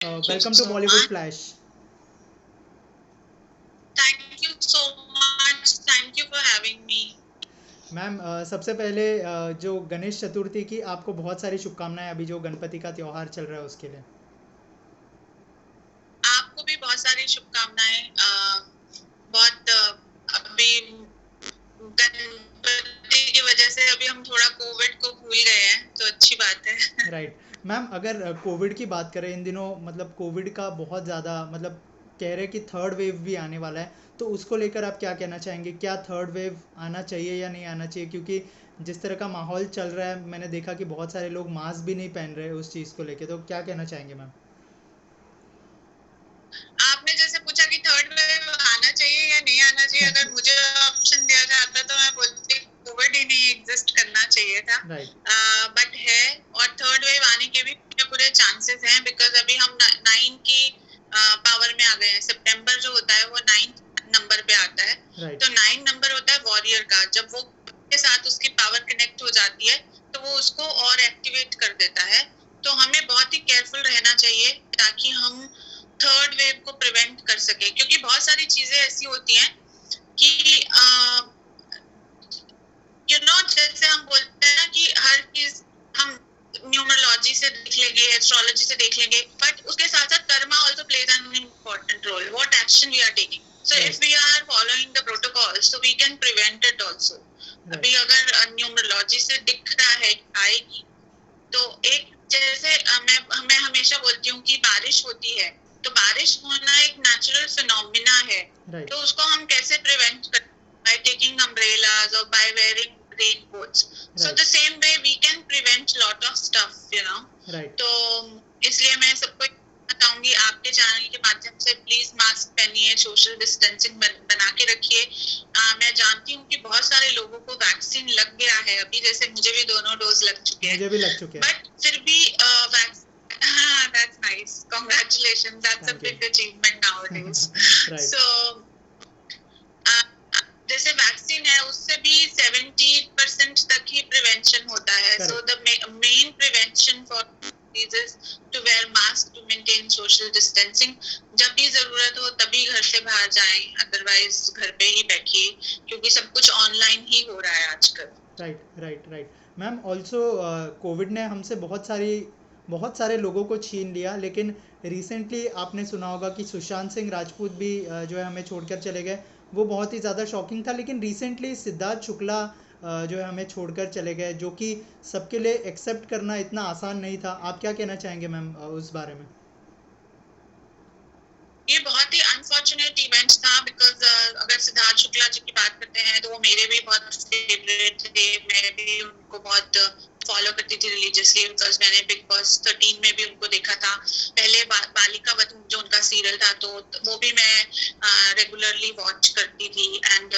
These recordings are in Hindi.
Thank you Welcome to so Bollywood much. Flash. Thank you so much. Thank you for having me. Ma'am सबसे पहले जो गणेश चतुर्थी की आपको बहुत सारी शुभकामनाएं, अभी जो गणपति का त्यौहार चल रहा है उसके लिए। आपको भी बहुत सारी शुभकामनाएं। बहुत अभी गणपति की वजह से अभी हम थोड़ा कोविड को भूल गए हैं, तो अच्छी बात है। राइट मैम, अगर कोविड की बात करें इन दिनों, मतलब कोविड का बहुत ज़्यादा, मतलब कह रहे हैं कि थर्ड वेव भी आने वाला है, तो उसको लेकर आप क्या कहना चाहेंगे? क्या थर्ड वेव आना चाहिए या नहीं आना चाहिए? क्योंकि जिस तरह का माहौल चल रहा है, मैंने देखा कि बहुत सारे लोग मास्क भी नहीं पहन रहे उस चीज़ को लेके, तो क्या कहना चाहेंगे मैम? आपने जैसे पूछा कि थर्ड वेव आना चाहिए या नहीं आना चाहिए, अगर मुझे ऑप्शन दिया जाता तो मैं बोलती कोविड ही नहीं एग्जिस्ट करना चाहिए था। राइट बट है, और थर्ड वेव आने के भी पूरे चांसेस हैं, बिकॉज अभी हम 9 की पावर में आ गए हैं। सितंबर जो होता है वो 9 नंबर पे आता है। राइट तो 9 नंबर होता है वॉरियर का। जब वो के साथ उसकी पावर कनेक्ट हो जाती है तो वो उसको और एक्टिवेट कर देता है। तो हमें बहुत ही केयरफुल रहना चाहिए ताकि हम थर्ड वेव को प्रिवेंट कर सके, क्योंकि बहुत सारी चीजें ऐसी होती हैं कि जैसे हम बोलते हैं ना कि हर चीज हम न्यूमरोलॉजी से देख लेंगे, एस्ट्रोलॉजी से देख लेंगे, बट उसके साथ साथ karma also plays an important role, what action we are taking. So if we are following the protocol so we can prevent it also. अभी अगर न्यूमरोलॉजी से दिख रहा है आएगी, तो एक जैसे मैं हमेशा बोलती हूँ कि बारिश होती है, तो बारिश होना एक नेचुरल फिनोमिना है। राइट तो उसको हम कैसे प्रिवेंट कर, बाय टेकिंग अम्ब्रेलाज और by wearing raincoats. So the same way we can prevent lot of stuff. Right तो इसलिए मैं सबको बताऊंगी, आपके चैनल के माध्यम से प्लीज मास्क पहनिए, सोशल डिस्टेंसिंग बना के रखिए। मैं जानती हूँ कि बहुत सारे लोगों को वैक्सीन लग गया है अभी, जैसे मुझे भी दोनों डोज लग चुके हैं, मुझे भी लग चुके हैं। बट फिर भी that's nice, congratulations, that's a Thank you. big achievement nowadays. Right. So जैसे वैक्सीन है उससे भी 70% तक ही प्रिवेंशन होता है। So the main prevention for diseases to wear mask, to maintain social distancing. जब भी जरूरत हो तभी घर से बाहर जाएं, अदरवाइज घर पे ही बैठिए, क्योंकि सब कुछ ऑनलाइन ही हो रहा है आजकल। राइट मैम, ऑल्सो कोविड ने हमसे बहुत सारे लोगों को छीन लिया, लेकिन रिसेंटली आपने सुना होगा कि सुशांत सिंह राजपूत भी जो है हमें छोड़कर चले गए। वो बहुत ही ज़्यादा शॉकिंग था। लेकिन रिसेंटली सिद्धार्थ शुक्ला जो है हमें छोड़कर चले गए, जो कि सबके लिए एक्सेप्ट करना इतना आसान नहीं था। आप क्या कहना चाहेंगे मैम उस बारे में? ये बहुत ही अनफॉर्चुनेट इवेंट था, बिकॉज अगर सिद्धार्थ शुक्ला जी की बात करते हैं तो वो मेरे भी बहुत फेवरेट थे। मैं भी उनको बहुत फॉलो करती थी रिलीजियसली, बिकॉज मैंने बिग बॉस 13 में भी उनको देखा था। पहले बालिका वध जो उनका सीरियल था, तो वो भी मैं रेगुलरली वॉच करती थी। एंड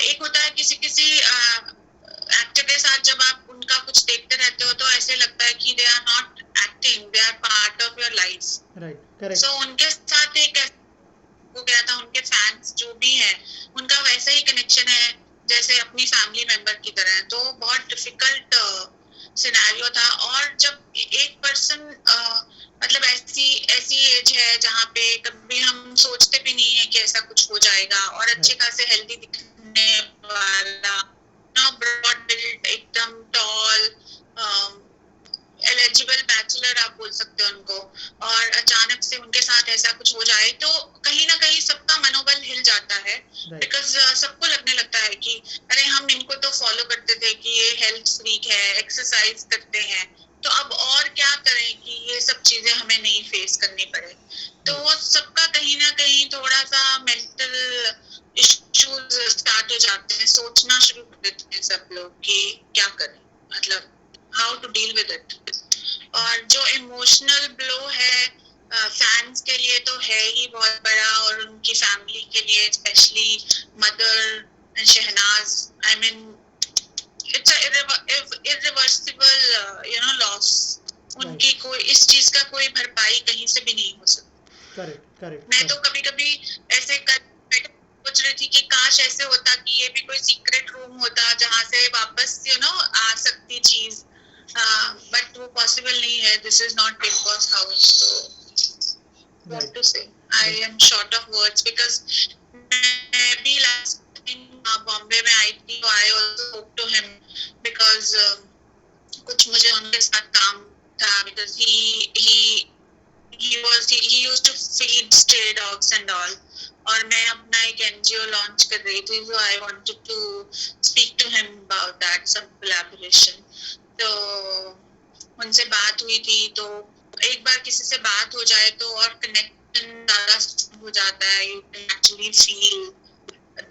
एक होता है किसी किसी एक्टर के साथ जब आप उनका कुछ देखते रहते हो तो ऐसे लगता है कि they are not acting, they are part of your life. Right correct. So उनके साथ एक हो गया था, उनके फैंस जो भी हैं उनका वैसा ही कनेक्शन है जैसे अपनी फैमिली मेंबर की तरह है। तो बहुत डिफिकल्ट सिनेरियो था। और जब एक पर्सन मतलब ऐसी ऐसी एज है जहाँ पे कभी हम सोचते भी नहीं है कि ऐसा कुछ हो जाएगा, और अच्छे खासे हेल्दी दिखने वाला, ब्रॉड बिल्ड, एकदम टॉल, एलिजिबल बैचलर आप बोल सकते हो उनको, और अचानक से उनके साथ ऐसा कुछ हो जाए तो कहीं ना कहीं सबका मनोबल हिल जाता है। बिकॉज सबको लगने लगता है कि अरे हम इनको तो फॉलो करते थे कि ये हेल्थ फ्रीक है, एक्सरसाइज करते हैं, तो अब और क्या करें कि ये सब चीजें हमें नहीं फेस करनी पड़े। तो वो सबका कहीं ना कहीं थोड़ा सा मेंटल इश्यूज स्टार्ट हो जाते हैं, सोचना शुरू कर देते हैं सब लोग कि क्या करें, मतलब how to deal with it. और जो इमोशनल ब्लो है फैंस के लिए तो है ही बहुत बड़ा, और उनकी फैमिली के लिए specially mother Shehnaaz, I mean it's irreversible loss. उनकी कोई इस चीज का कोई भरपाई कहीं से भी नहीं हो सकती। करेक्ट। मैं तो कभी कभी ऐसे सोच रही थी कि काश ऐसे होता कि ये भी कोई सीक्रेट रूम होता जहां से वापस आ सकती चीज, बट वो पॉसिबल नहीं है। This is not big boss house, तो what right to say. I am short of words because मैं भी last time बॉम्बे में आई थी, I also spoke to him because कुछ मुझे उनके साथ काम था, because he used to feed stray dogs and all, और मैं अपना एक NGO लॉन्च कर रही थी, so I wanted to speak to him about that, some collaboration. तो उनसे बात हुई थी, तो एक बार किसी से बात हो जाए तो और कनेक्शन ज्यादा हो जाता है, you can actually feel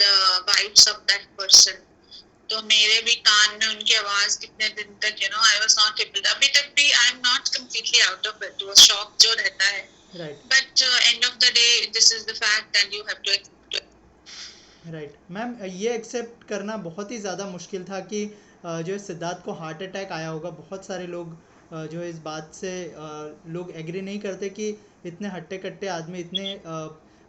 the vibes of that person. तो मेरे भी कान में उनकी आवाज कितने दिन तक, I was not able, अभी तक भी I am not completely out of it, वो शॉक जो रहता है, right but end of the day this is the fact and you have to accept it. Right ma'am, ये एक्सेप्ट करना बहुत ही ज़्यादा मुश्किल था कि जो है सिद्धार्थ को हार्ट अटैक आया होगा। बहुत सारे लोग जो है इस बात से लोग एग्री नहीं करते कि इतने हट्टे कट्टे आदमी, इतने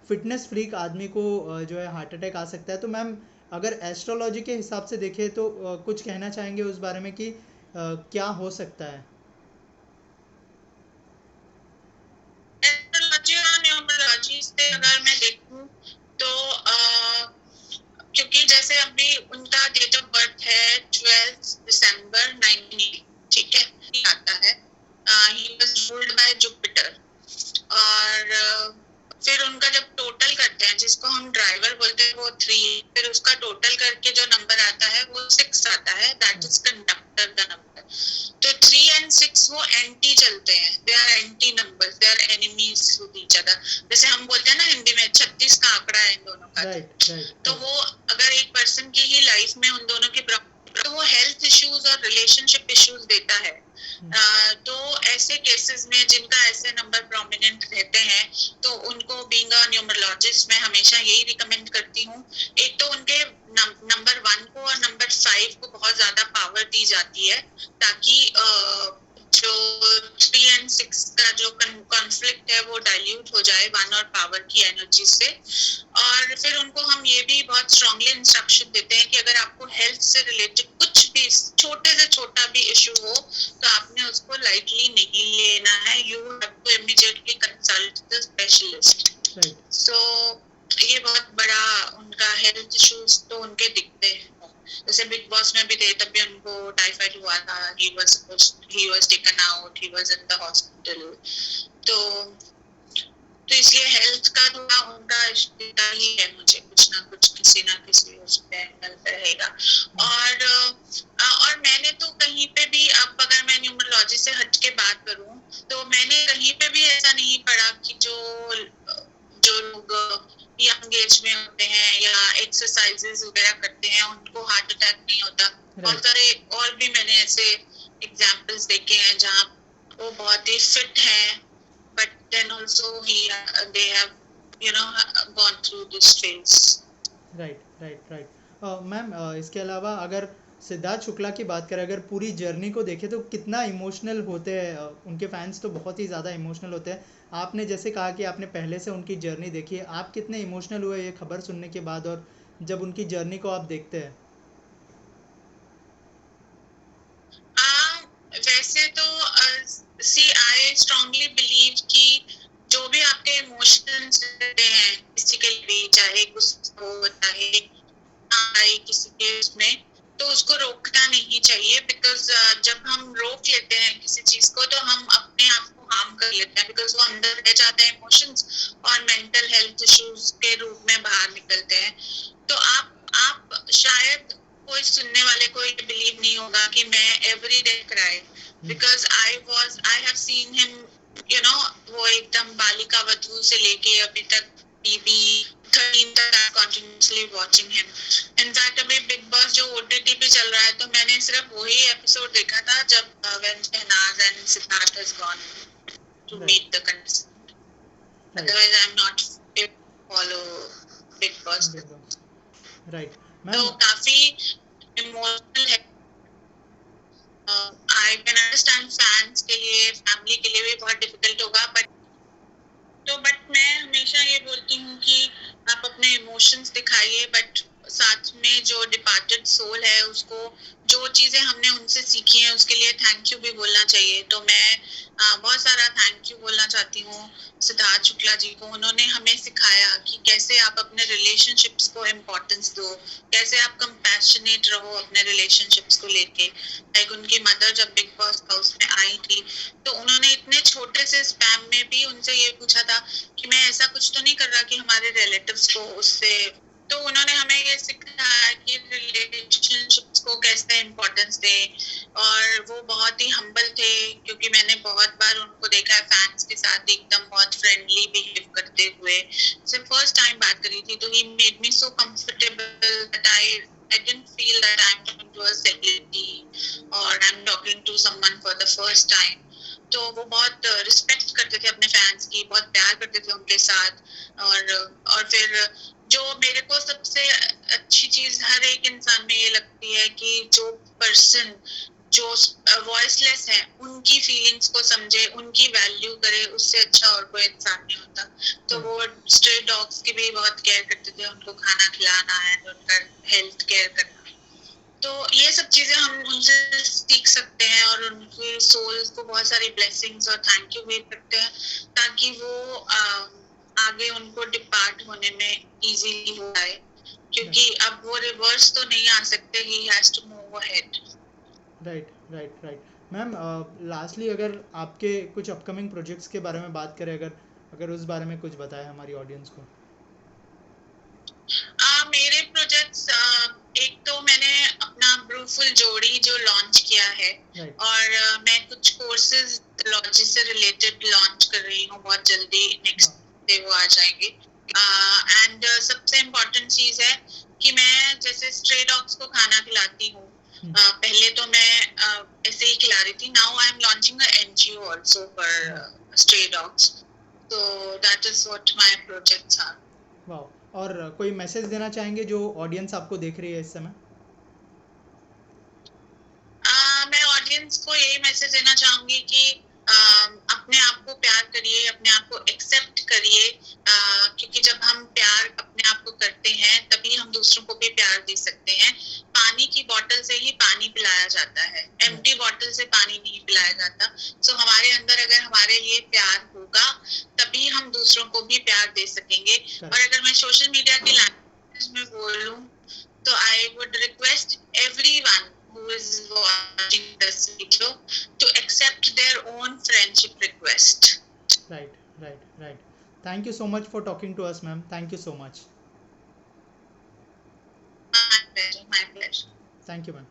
फिटनेस फ्रीक आदमी को जो है हार्ट अटैक आ सकता है। तो मैम, अगर एस्ट्रोलॉजी के हिसाब से देखें तो कुछ कहना चाहेंगे उस बारे में कि क्या हो सकता है? एस्ट्रोलॉजी और न्यूमरोलॉजी से अगर मैं देखूं तो क्योंकि जैसे अभी उनका डेट ऑफ बर्थ है 12 दिसंबर 1980, ठीक है, ये आता है, he was ruled by Jupiter, और फिर उनका जब टोटल करते हैं, जिसको हम ड्राइवर बोलते हैं, वो 3, फिर उसका टोटल करके जो नंबर आता है वो 6 आता है, दैट इज कंडक्टर का नंबर। तो 3 and 6 वो एंटी चलते हैं, they are anti numbers, they are enemies with each other. जैसे हम बोलते हैं ना हिंदी में 36 का आंकड़ा है इन दोनों का, तो वो अगर एक पर्सन की ही लाइफ में उन दोनों की तो वो हेल्थ इश्यूज और रिलेशनशिप इश्यूज देता है। तो ऐसे केसेस में जिनका ऐसे नंबर प्रोमिनेंट रहते हैं, तो उनको बीइंग अ न्यूमरोलॉजिस्ट मैं हमेशा यही रिकमेंड करती हूँ, एक तो उनके नंबर 1 को और नंबर 5 को बहुत ज्यादा पावर दी जाती है, ताकि जो 3 and 6 का जो कॉन्फ्लिक्ट है वो डाइल्यूट हो जाए 1 और पावर की एनर्जी से। और फिर उनको हम ये भी बहुत स्ट्रांगली इंस्ट्रक्शन देते हैं कि अगर आपको हेल्थ से रिलेटेड कुछ भी छोटे से छोटा भी इशू हो तो आपने उसको लाइटली नहीं लेना है, you have to immediately consult the specialist. So ये बहुत बड़ा उनका हेल्थ इश्यूज तो उनके दिखते हैं। जैसे बिग बॉस में भी थे, तब भी उनको टाइफाइड हुआ था, he was taken out, he was in the hospital। तो इसलिए हेल्थ का थोड़ा उनका ही है, मुझे कुछ ना कुछ किसी ना किसी उसमें रहेगा। और मैंने तो कहीं पे भी, अब अगर मैं न्यूमरोलॉजी से हट के बात करूं, तो मैंने कहीं पे भी ऐसा नहीं पढ़ा कि जो लोग यंग एज में होते हैं या एक्सरसाइजेस वगैरह करते हैं उनको हार्ट अटैक नहीं होता। बहुत सारे और भी मैंने ऐसे एग्जांपल्स देखे हैं जहाँ वो बहुत ही फिट हैं, but then also they have gone through this phase. Right ma'am, इसके अलावा अगर सिद्धार्थ शुक्ला की बात करें, अगर पूरी जर्नी को देखें तो कितना इमोशनल होते हैं उनके फैंस, तो बहुत ही ज़्यादा इमोशनल होते हैं। आपने जैसे कहा कि आपने पहले से उनकी जर्नी देखी है, आप कितने इमोशनल हुए ये खबर सुनने के बाद और जब उनकी जर्नी को आप देखते हैं? वैसे तो I strongly believe कि जो भी आपके इमोशंस रहते हैं किसी के लिए, चाहे गुस्सा हो, चाहे आए किसी के उसमें, तो उसको रोकना नहीं चाहिए, बिकॉज जब हम रोक लेते हैं किसी चीज को तो हम अपने आप को हार्म कर लेते हैं, बिकॉज वो अंदर रह जाते हैं इमोशंस और मेंटल हेल्थ इश्यूज के रूप में बाहर निकलते हैं। तो आप शायद कोई सुनने वाले को ये बिलीव नहीं होगा कि मैं every day cry, because I have seen him, वो एकदम बालिका वधू से लेके अभी तक BB 13 तक आई कंटिन्यूअसली वाचिंग हिम। इनफैक्ट अभी बिग बॉस जो OTT पे चल रहा है, तो मैंने सिर्फ वही एपिसोड देखा था जब when Shehnaaz and Siddharth has gone to meet the contestant. Otherwise I'm not able to follow Big Boss. Right तो काफी इमोशनल है। I can understand फैंस के लिए, फैमिली के लिए भी बहुत डिफिकल्ट होगा, बट मैं हमेशा ये बोलती हूँ कि आप अपने इमोशंस दिखाइए, बट साथ में जो डिपार्टेड सोल है उसको जो चीजें हमने उनसे सीखी हैं उसके लिए थैंक यू भी बोलना चाहिए। तो मैं बहुत सारा थैंक यू बोलना चाहती हूँ सिद्धार्थ शुक्ला जी को। उन्होंने हमें सिखाया कि कैसे आप अपने रिलेशनशिप्स को इम्पोर्टेंस दो, कैसे आप कंपैशनेट रहो अपने रिलेशनशिप्स को लेके। लाइक उनकी मदर जब बिग बॉस हाउस में आई थी तो उन्होंने इतने छोटे से स्पैम में भी उनसे ये पूछा था कि मैं ऐसा कुछ तो नहीं कर रहा कि हमारे रिलेटिव्स को उससे। तो उन्होंने हमें ये सिखाया कि रिलेशनशिप्स को कैसे इम्पोर्टेंस दे। और वो बहुत ही हम्बल थे क्योंकि मैंने बहुत बार उनको देखा है फैंस के साथ एकदम बहुत फ्रेंडली बिहेव करते हुए। सिर्फ फर्स्ट टाइम बात करी थी तो he made me so comfortable that I didn't feel that I'm talking to a celebrity or I'm talking to someone for the first time. तो वो बहुत रिस्पेक्ट करते थे अपने फैंस की, बहुत प्यार करते थे उनके साथ। और फिर जो मेरे को सबसे अच्छी चीज हर एक इंसान में ये लगती है कि जो पर्सन जो वॉइसलेस है उनकी फीलिंग्स को समझे, उनकी वैल्यू करे, उससे अच्छा और कोई इंसान नहीं होता। तो वो स्ट्रे डॉग्स की भी बहुत केयर करते थे, उनको खाना खिलाना है, उनका हेल्थ केयर करना। तो ये सब चीजें हम उनसे सीख सकते हैं और उनके सोल्स को बहुत सारी ब्लेसिंग्स और थैंक यू भी करते हैं ताकि वो आगे उनको डिपार्ट होने में इजीली हो जाए, क्योंकि अब वो रिवर्स तो नहीं आ सकते। He has to move ahead. Right ma'am, lastly अगर आपके कुछ अपकमिंग प्रोजेक्ट्स के बारे में बात करें, अगर उस बारे में कुछ बताएं हमारी ऑडियंस को। मेरे प्रोजेक्ट्स, एक तो मैंने अपना ब्रूफुल जोड़ी जो लॉन्च किया है और मैं कुछ कोर्सेज लॉजी से रिलेटेड लॉन्च कर रही हूँ बहुत जल्दी, नेक्स्ट डे वो आ जाएंगे। एंड सबसे इम्पोर्टेंट चीज है कि मैं जैसे स्ट्रे डॉग्स को खाना खिलाती हूँ, पहले तो मैं ऐसे ही खिला रही थी। Now I am launching a NGO also for stray dogs. तो that is what my projects are. Wow. और कोई मैसेज देना चाहेंगे जो ऑडियंस आपको देख रही है इस समय? मैं ऑडियंस को यही मैसेज देना चाहूंगी कि अपने आप को प्यार करिए, अपने आप को एक्सेप्ट करिए, क्योंकि जब हम प्यार अपने आप को करते हैं तभी हम दूसरों को भी प्यार दे सकते हैं। पानी की बोतल से ही पानी पिलाया जाता है, एम्प्टी बोतल से पानी नहीं पिलाया जाता। सो हमारे अंदर अगर हमारे लिए प्यार होगा तभी हम दूसरों को भी प्यार दे सकेंगे। और अगर मैं सोशल मीडिया की लैंग्वेज में बोलूं तो I would request everyone who is watching this video to accept their own friendship request. Right. Thank you so much for talking to us, ma'am. Thank you so much. My pleasure. Thank you, ma'am.